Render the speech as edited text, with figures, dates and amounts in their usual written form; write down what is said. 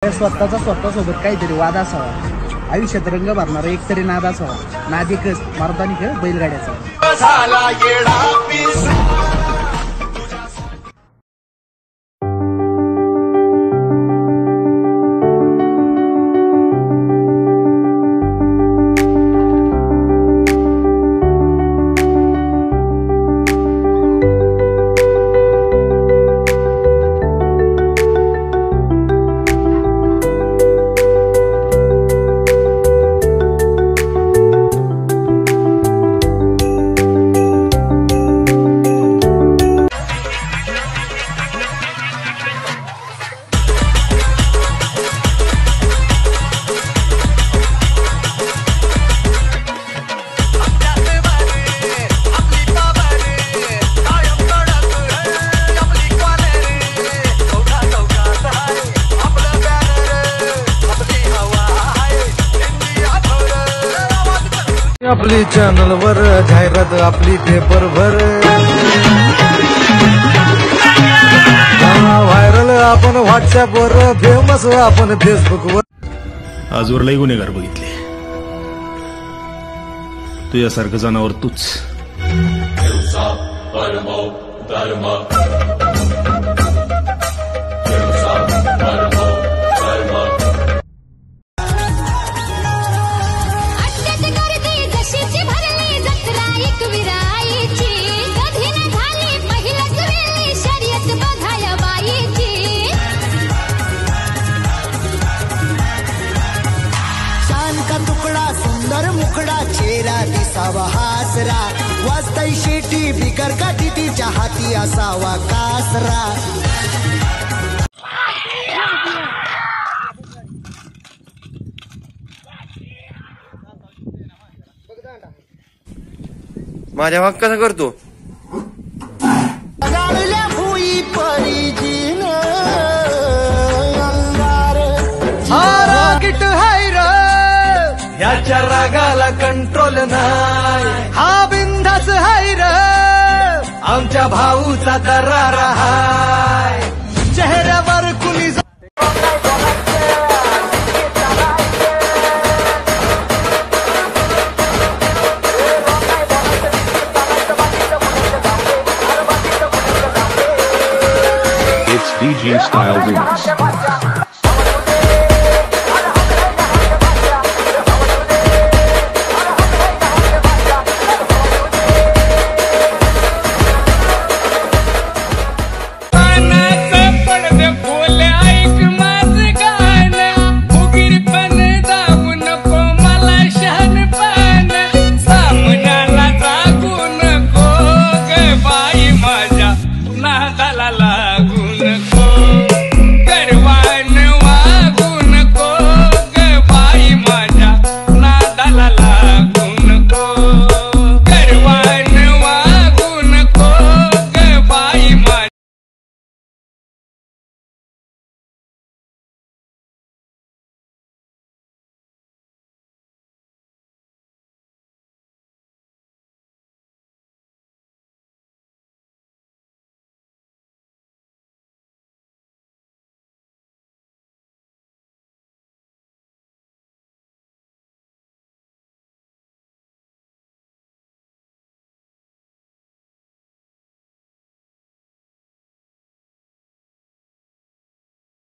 स्वतःचा स्वतःसोबत काहीतरी वाद असावा, आयुष्यात रंग भरणारा एक तरी नाद असावा. नाद एकच, मारुतानी खेळ बैलगाड्याचा. आपली चॅनल वर जाहिरात आपली पेपर भर व्हायरल आपण व्हॉट्सअप वर, फेमस आपण फेसबुक वर. आजवर लई गुन्हेगार बघितले, तुझ्यासारखं जनावर तूच. मुखडा चेहरा दिसावा हासरा, वाजताई शेटी बिगर काठी तिच्या हाती असावा कासरा. माझ्या वाक कसा करतो गाडल्या भुई परिजीन अंगार गिट हाय र ह्याच्या रागाला कंट्रोल नाही, हा बिंदास हाय र आमच्या भाऊचा दरार हाय. चेहऱ्यावर कुणी It's DJ Style Remix.